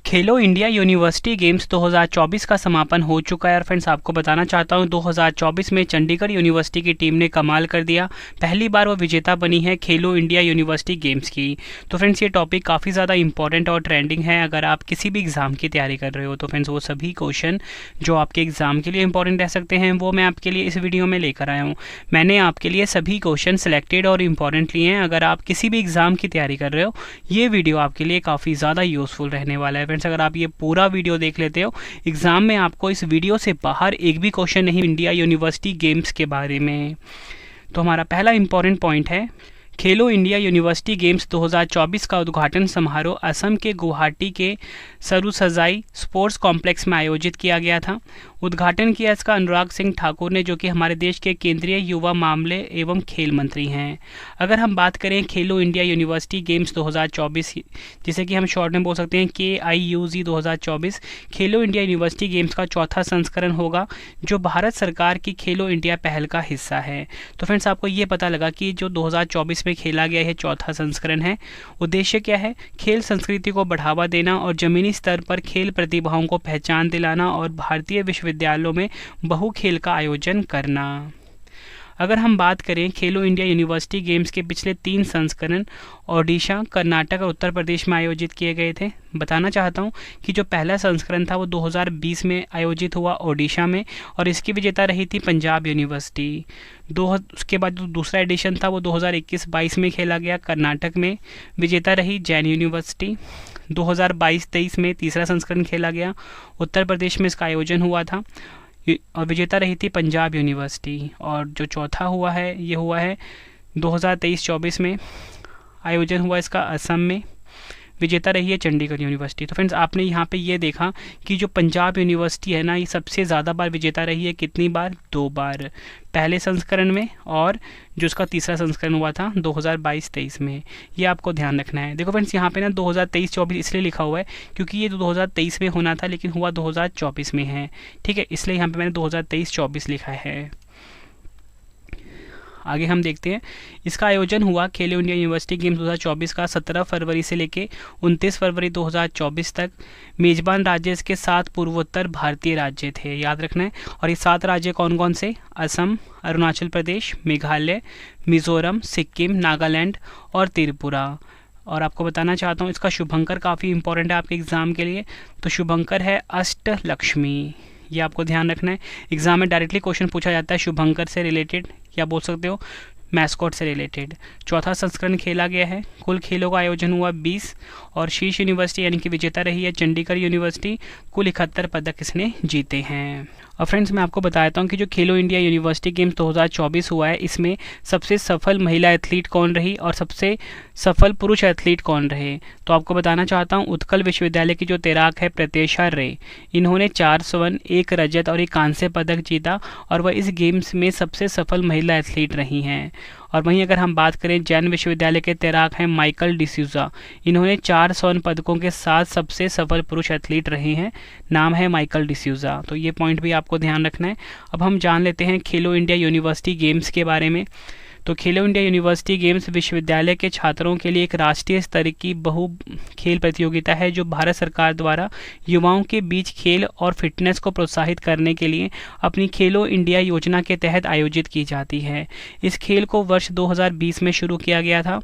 खेलो India university games 2024 का समापन हो चुका है और फ्रेंड्स आपको बताना चाहता हूं 2024 में चंडीगढ़ यूनिवर्सिटी की टीम ने कमाल कर दिया। पहली बार वो विजेता बनी है खेलो इंडिया यूनिवर्सिटी गेम्स की। तो फ्रेंड्स ये टॉपिक काफ़ी ज़्यादा इंपॉर्टेंट और ट्रेंडिंग है। अगर आप किसी भी एग्ज़ाम की तैयारी कर रहे हो तो फ्रेंड्स वो सभी क्वेश्चन जो आपके एग्ज़ाम के लिए इंपॉर्टेंट रह सकते हैं वो मैं आपके लिए इस वीडियो में लेकर आया हूँ। मैंने आपके लिए सभी क्वेश्चन सेलेक्टेड और इम्पॉर्टेंट लिए हैं। अगर आप किसी भी एग्ज़ाम की तैयारी कर रहे हो ये वीडियो आपके लिए काफ़ी ज़्यादा यूज़फुल रहने वाला है। फ्रेंड्स अगर आप ये पूरा वीडियो देख लेते हो एग्जाम में आपको इस वीडियो से बाहर एक भी क्वेश्चन नहीं इंडिया यूनिवर्सिटी गेम्स के बारे में। तो हमारा पहला इंपॉर्टेंट पॉइंट है खेलो इंडिया यूनिवर्सिटी गेम्स 2024 का उद्घाटन समारोह असम के गुवाहाटी के सरुसजाई स्पोर्ट्स कॉम्प्लेक्स में आयोजित किया गया था। उद्घाटन किया इसका अनुराग सिंह ठाकुर ने, जो कि हमारे देश के केंद्रीय युवा मामले एवं खेल मंत्री हैं। अगर हम बात करें खेलो इंडिया यूनिवर्सिटी गेम्स 2024 जिसे कि हम शॉर्ट में बोल सकते हैं KIUG 2024, खेलो इंडिया यूनिवर्सिटी गेम्स का चौथा संस्करण होगा जो भारत सरकार की खेलो इंडिया पहल का हिस्सा है। तो फ्रेंड्स आपको ये पता लगा कि जो 2024 में खेला गया है चौथा संस्करण है। उद्देश्य क्या है? खेल संस्कृति को बढ़ावा देना और जमीनी स्तर पर खेल प्रतिभाओं को पहचान दिलाना और भारतीय विश्वविद्यालयों में बहु खेल का आयोजन करना। अगर हम बात करें खेलो इंडिया यूनिवर्सिटी गेम्स के पिछले 3 संस्करण ओडिशा, कर्नाटक और उत्तर प्रदेश में आयोजित किए गए थे। बताना चाहता हूं कि जो पहला संस्करण था वो 2020 में आयोजित हुआ ओडिशा में और इसकी विजेता रही थी पंजाब यूनिवर्सिटी। उसके बाद जो दूसरा एडिशन था वो 2021-22 में खेला गया, कर्नाटक में विजेता रही जैन यूनिवर्सिटी। 2022-23 में तीसरा संस्करण खेला गया, उत्तर प्रदेश में इसका आयोजन हुआ था और विजेता रही थी पंजाब यूनिवर्सिटी। और जो चौथा हुआ है ये हुआ है 2023-24 में आयोजन हुआ इसका असम में, विजेता रही है चंडीगढ़ यूनिवर्सिटी। तो फ्रेंड्स आपने यहाँ पे ये देखा कि जो पंजाब यूनिवर्सिटी है ना ये सबसे ज़्यादा बार विजेता रही है। कितनी बार? 2 बार, पहले संस्करण में और जो उसका तीसरा संस्करण हुआ था 2022-23 में। ये आपको ध्यान रखना है। देखो फ्रेंड्स यहाँ पे ना 2023-24 इसलिए लिखा हुआ है क्योंकि ये 2023 में होना था लेकिन हुआ 2024 में है, ठीक है, इसलिए यहाँ पे मैंने 2023-24 लिखा है। आगे हम देखते हैं इसका आयोजन हुआ खेलो इंडिया यूनिवर्सिटी गेम्स 2024 का 17 फरवरी से लेके 29 फरवरी 2024 तक। मेजबान राज्य इसके 7 पूर्वोत्तर भारतीय राज्य थे, याद रखना है। और ये 7 राज्य कौन कौन से? असम, अरुणाचल प्रदेश, मेघालय, मिजोरम, सिक्किम, नागालैंड और त्रिपुरा। और आपको बताना चाहता हूँ इसका शुभंकर काफ़ी इंपॉर्टेंट है आपके एग्जाम के लिए। तो शुभंकर है अष्टलक्ष्मी, ये आपको ध्यान रखना है। एग्जाम में डायरेक्टली क्वेश्चन पूछा जाता है शुभंकर से रिलेटेड या बोल सकते हो मैस्कॉट से रिलेटेड। चौथा संस्करण खेला गया है। कुल खेलों का आयोजन हुआ 20 और शीर्ष यूनिवर्सिटी यानी कि विजेता रही है चंडीगढ़ यूनिवर्सिटी। कुल 71 पदक इसने जीते हैं। और फ्रेंड्स मैं आपको बताता हूँ कि जो खेलो इंडिया यूनिवर्सिटी गेम्स 2024 हुआ है इसमें सबसे सफल महिला एथलीट कौन रही और सबसे सफल पुरुष एथलीट कौन रहे। तो आपको बताना चाहता हूँ उत्कल विश्वविद्यालय की जो तैराक है प्रत्येशा रे, इन्होंने 4 स्वर्ण, 1 रजत और 1 कांस्य पदक जीता और वह इस गेम्स में सबसे सफल महिला एथलीट रही हैं। और वहीं अगर हम बात करें जैन विश्वविद्यालय के तैराक हैं माइकल डिसूजा, इन्होंने 4 स्वर्ण पदकों के साथ सबसे सफल पुरुष एथलीट रहे हैं, नाम है माइकल डिसूजा। तो ये पॉइंट भी आपको ध्यान रखना है। अब हम जान लेते हैं खेलो इंडिया यूनिवर्सिटी गेम्स के बारे में। तो खेलो इंडिया यूनिवर्सिटी गेम्स विश्वविद्यालय के छात्रों के लिए एक राष्ट्रीय स्तर की बहु खेल प्रतियोगिता है जो भारत सरकार द्वारा युवाओं के बीच खेल और फिटनेस को प्रोत्साहित करने के लिए अपनी खेलो इंडिया योजना के तहत आयोजित की जाती है। इस खेल को वर्ष 2020 में शुरू किया गया था।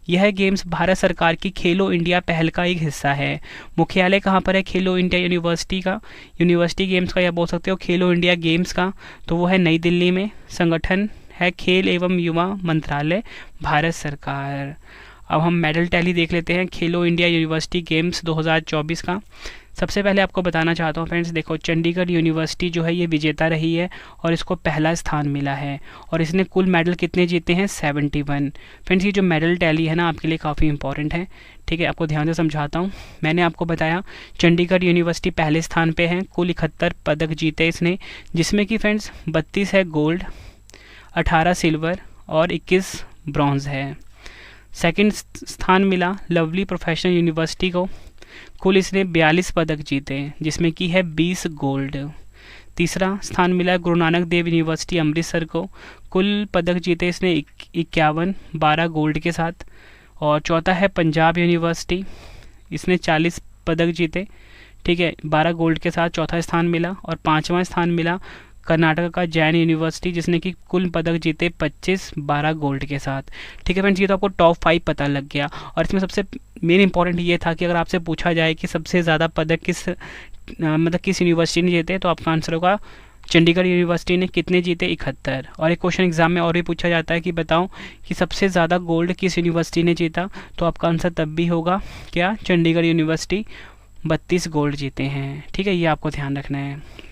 यह गेम्स भारत सरकार की खेलो इंडिया पहल का एक हिस्सा है। मुख्यालय कहाँ पर है खेलो इंडिया यूनिवर्सिटी का, यूनिवर्सिटी गेम्स का या बोल सकते हो खेलो इंडिया गेम्स का? तो वो है नई दिल्ली में। संगठन है खेल एवं युवा मंत्रालय, भारत सरकार। अब हम मेडल टैली देख लेते हैं खेलो इंडिया यूनिवर्सिटी गेम्स 2024 का। सबसे पहले आपको बताना चाहता हूँ फ्रेंड्स, देखो चंडीगढ़ यूनिवर्सिटी जो है ये विजेता रही है और इसको पहला स्थान मिला है और इसने कुल मेडल कितने जीते हैं? 71। फ्रेंड्स ये जो मेडल टैली है ना आपके लिए काफ़ी इंपॉर्टेंट है, ठीक है, आपको ध्यान से समझाता हूँ। मैंने आपको बताया चंडीगढ़ यूनिवर्सिटी पहले स्थान पे है, कुल 71 पदक जीते इसने, जिसमें कि फ्रेंड्स 32 है गोल्ड, 18 सिल्वर और 21 ब्रॉन्ज है। सेकंड स्थान मिला लवली प्रोफेशनल यूनिवर्सिटी को, कुल इसने 42 पदक जीते जिसमें कि है 20 गोल्ड। तीसरा स्थान मिला गुरु नानक देव यूनिवर्सिटी अमृतसर को, कुल पदक जीते इसने 51, 12 गोल्ड के साथ। और चौथा है पंजाब यूनिवर्सिटी, इसने 40 पदक जीते ठीक है, 12 गोल्ड के साथ चौथा स्थान मिला। और 5वां स्थान मिला कर्नाटक का जैन यूनिवर्सिटी, जिसने कि कुल पदक जीते 25 12 गोल्ड के साथ। ठीक है फ्रेंड्स, ये तो आपको टॉप 5 पता लग गया। और इसमें सबसे मेन इंपॉर्टेंट ये था कि अगर आपसे पूछा जाए कि सबसे ज़्यादा पदक किस यूनिवर्सिटी ने जीते, तो आपका आंसर होगा चंडीगढ़ यूनिवर्सिटी ने। कितने जीते? 71। और एक क्वेश्चन एग्जाम में और भी पूछा जाता है कि बताओ कि सबसे ज़्यादा गोल्ड किस यूनिवर्सिटी ने जीता, तो आपका आंसर तब भी होगा क्या? चंडीगढ़ यूनिवर्सिटी 32 गोल्ड जीते हैं। ठीक है, ये आपको ध्यान रखना है।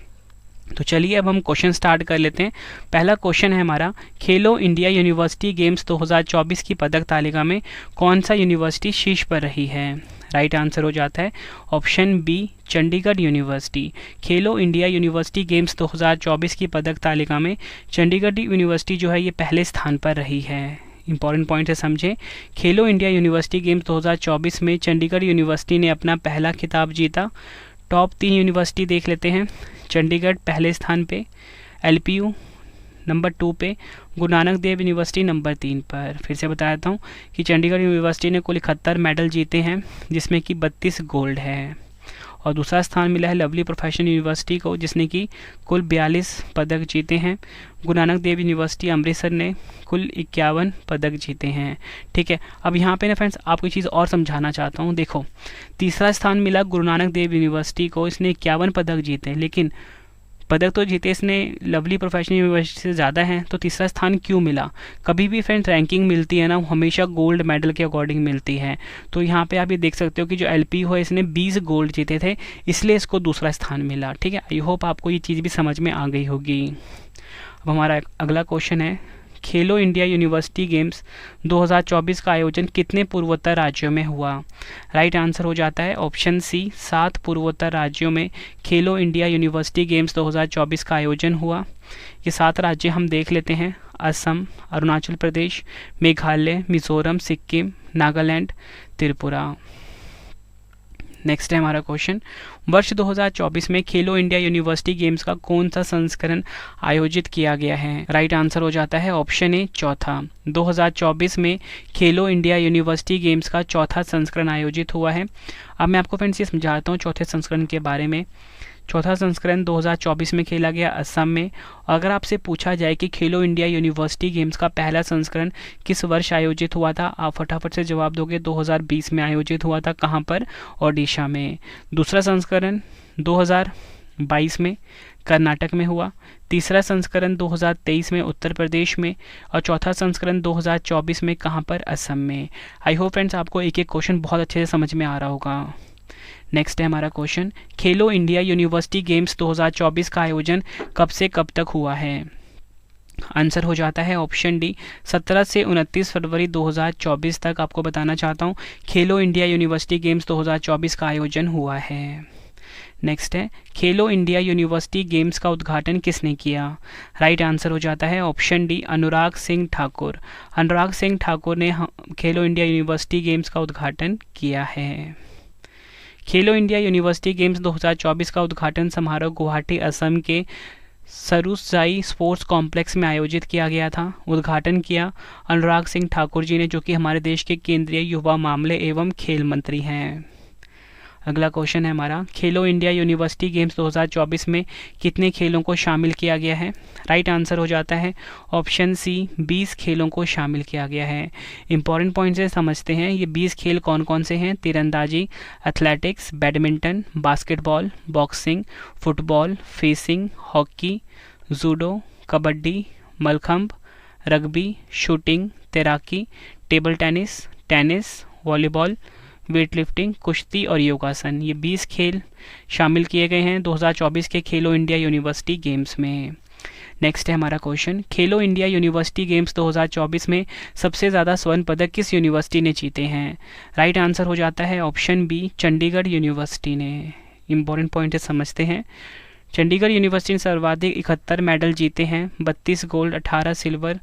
तो चलिए अब हम क्वेश्चन स्टार्ट कर लेते हैं। पहला क्वेश्चन है हमारा, खेलो इंडिया यूनिवर्सिटी गेम्स 2024 की पदक तालिका में कौन सा यूनिवर्सिटी शीर्ष पर रही है? राइट आंसर हो जाता है ऑप्शन बी, चंडीगढ़ यूनिवर्सिटी। खेलो इंडिया यूनिवर्सिटी गेम्स 2024 की पदक तालिका में चंडीगढ़ यूनिवर्सिटी जो है ये पहले स्थान पर रही है। इंपॉर्टेंट पॉइंट है, समझें। खेलो इंडिया यूनिवर्सिटी गेम्स 2024 में चंडीगढ़ यूनिवर्सिटी ने अपना पहला खिताब जीता। टॉप 3 यूनिवर्सिटी देख लेते हैं। चंडीगढ़ पहले स्थान पे, एलपीयू नंबर 2 पे, गुरु नानक देव यूनिवर्सिटी नंबर 3 पर। फिर से बता देता हूँ कि चंडीगढ़ यूनिवर्सिटी ने कुल 71 मेडल जीते हैं, जिसमें कि 32 गोल्ड है। और दूसरा स्थान मिला है लवली प्रोफेशनल यूनिवर्सिटी को, जिसने कि कुल 42 पदक जीते हैं। गुरु नानक देव यूनिवर्सिटी अमृतसर ने कुल 51 पदक जीते हैं। ठीक है, अब यहाँ पे ना फ्रेंड्स आपको एक चीज़ और समझाना चाहता हूँ। देखो, तीसरा स्थान मिला गुरु नानक देव यूनिवर्सिटी को, इसने 51 पदक जीते, लेकिन पदक तो जीते इसने लवली प्रोफेशनल यूनिवर्सिटी से ज़्यादा हैं, तो तीसरा स्थान क्यों मिला? कभी भी फ्रेंड्स रैंकिंग मिलती है ना, हमेशा गोल्ड मेडल के अकॉर्डिंग मिलती है। तो यहाँ पे आप ये देख सकते हो कि जो एलपीयू है इसने 20 गोल्ड जीते थे, इसलिए इसको दूसरा स्थान मिला। ठीक है, आई होप आपको ये चीज़ भी समझ में आ गई होगी। अब हमारा अगला क्वेश्चन है, खेलो इंडिया यूनिवर्सिटी गेम्स 2024 का आयोजन कितने पूर्वोत्तर राज्यों में हुआ? राइट आंसर हो जाता है ऑप्शन सी, 7 पूर्वोत्तर राज्यों में खेलो इंडिया यूनिवर्सिटी गेम्स 2024 का आयोजन हुआ। ये 7 राज्य हम देख लेते हैं, असम, अरुणाचल प्रदेश, मेघालय, मिजोरम, सिक्किम, नागालैंड, त्रिपुरा। नेक्स्ट है हमारा क्वेश्चन, वर्ष 2024 में खेलो इंडिया यूनिवर्सिटी गेम्स का कौन सा संस्करण आयोजित किया गया है? राइट आंसर हो जाता है ऑप्शन ए, चौथा। 2024 में खेलो इंडिया यूनिवर्सिटी गेम्स का चौथा संस्करण आयोजित हुआ है। अब मैं आपको फ्रेंड्स ये समझाता हूँ चौथे संस्करण के बारे में। चौथा संस्करण 2024 में खेला गया असम में। अगर आपसे पूछा जाए कि खेलो इंडिया यूनिवर्सिटी गेम्स का पहला संस्करण किस वर्ष आयोजित हुआ था, आप फटाफट से जवाब दोगे 2020 में आयोजित हुआ था। कहाँ पर? ओडिशा में। दूसरा संस्करण 2022 में कर्नाटक में हुआ। तीसरा संस्करण 2023 में उत्तर प्रदेश में। और चौथा संस्करण 2024 में कहाँ पर? असम में। आई होप फ्रेंड्स आपको एक एक क्वेश्चन बहुत अच्छे से समझ में आ रहा होगा। नेक्स्ट है हमारा क्वेश्चन, खेलो इंडिया यूनिवर्सिटी गेम्स 2024 का आयोजन कब से कब तक हुआ है? आंसर हो जाता है ऑप्शन डी, 17 से 29 फरवरी 2024 तक। आपको बताना चाहता हूँ खेलो इंडिया यूनिवर्सिटी गेम्स 2024 का आयोजन हुआ है। नेक्स्ट है, खेलो इंडिया यूनिवर्सिटी गेम्स का उद्घाटन किसने किया? राइट आंसर हो जाता है ऑप्शन डी, अनुराग सिंह ठाकुर। अनुराग सिंह ठाकुर ने खेलो इंडिया यूनिवर्सिटी गेम्स का उद्घाटन किया है। खेलो इंडिया यूनिवर्सिटी गेम्स 2024 का उद्घाटन समारोह गुवाहाटी असम के सरुसजाई स्पोर्ट्स कॉम्प्लेक्स में आयोजित किया गया था। उद्घाटन किया अनुराग सिंह ठाकुर जी ने, जो कि हमारे देश के केंद्रीय युवा मामले एवं खेल मंत्री हैं। अगला क्वेश्चन है हमारा, खेलो इंडिया यूनिवर्सिटी गेम्स 2024 में कितने खेलों को शामिल किया गया है? राइट आंसर हो जाता है ऑप्शन सी, 20 खेलों को शामिल किया गया है। इंपॉर्टेंट पॉइंट से समझते हैं, ये 20 खेल कौन कौन से हैं? तीरंदाजी, athletics, badminton, basketball, boxing, football, fencing, hockey, judo, kabaddi, mallakhamb, rugby, shooting, तैराकी, table tennis, tennis, volleyball, weight lifting, कुश्ती और योगासन। ये 20 खेल शामिल किए गए हैं 2024 के खेलो इंडिया यूनिवर्सिटी गेम्स में। नेक्स्ट है हमारा क्वेश्चन, खेलो इंडिया यूनिवर्सिटी गेम्स 2024 में सबसे ज़्यादा स्वर्ण पदक किस यूनिवर्सिटी ने जीते हैं? राइट आंसर हो जाता है ऑप्शन बी, चंडीगढ़ यूनिवर्सिटी ने। इंपॉर्टेंट पॉइंट है, समझते हैं। चंडीगढ़ यूनिवर्सिटी ने सर्वाधिक 71 मेडल जीते हैं, 32 गोल्ड, 18 सिल्वर,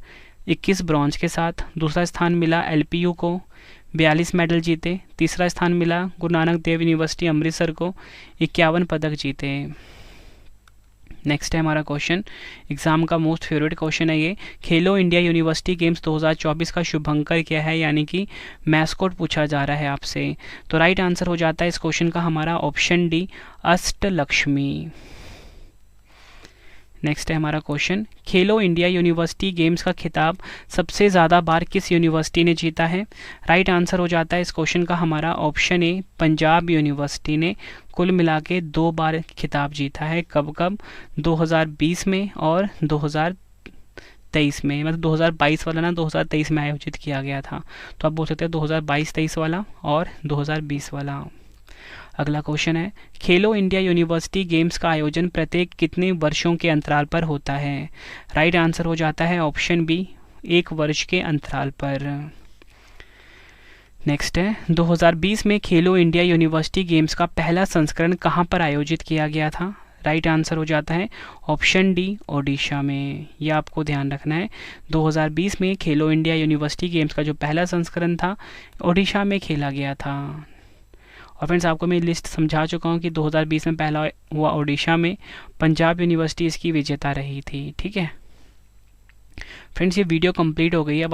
21 ब्रॉन्ज के साथ। दूसरा स्थान मिला एलपीयू को, 42 मेडल जीते। तीसरा स्थान मिला गुरु नानक देव यूनिवर्सिटी अमृतसर को, 51 पदक जीते। नेक्स्ट है हमारा क्वेश्चन, एग्जाम का मोस्ट फेवरेट क्वेश्चन है ये। खेलो इंडिया यूनिवर्सिटी गेम्स 2024 का शुभंकर क्या है, यानी कि मैस्कॉट पूछा जा रहा है आपसे। तो राइट आंसर हो जाता है इस क्वेश्चन का हमारा ऑप्शन डी, अष्टलक्ष्मी। नेक्स्ट है हमारा क्वेश्चन, खेलो इंडिया यूनिवर्सिटी गेम्स का खिताब सबसे ज़्यादा बार किस यूनिवर्सिटी ने जीता है। राइट आंसर हो जाता है इस क्वेश्चन का हमारा ऑप्शन ए, पंजाब यूनिवर्सिटी ने कुल मिला के 2 बार खिताब जीता है। कब कब, 2020 में और 2023 में, मतलब 2022 वाला ना 2023 में आयोजित किया गया था, तो आप बोल सकते हैं 2022-23 वाला और 2020 वाला। अगला क्वेश्चन है, खेलो इंडिया यूनिवर्सिटी गेम्स का आयोजन प्रत्येक कितने वर्षों के अंतराल पर होता है। राइट आंसर हो जाता है ऑप्शन बी, 1 वर्ष के अंतराल पर। नेक्स्ट है, 2020 में खेलो इंडिया यूनिवर्सिटी गेम्स का पहला संस्करण कहाँ पर आयोजित किया गया था। राइट आंसर हो जाता है ऑप्शन डी, ओडिशा में। यह आपको ध्यान रखना है, 2020 में खेलो इंडिया यूनिवर्सिटी गेम्स का जो पहला संस्करण था ओडिशा में खेला गया था। और फ्रेंड्स आपको मैं लिस्ट समझा चुका हूँ कि 2020 में पहला हुआ ओडिशा में, पंजाब यूनिवर्सिटी इसकी विजेता रही थी। ठीक है फ्रेंड्स, ये वीडियो कंप्लीट हो गई है। अब आप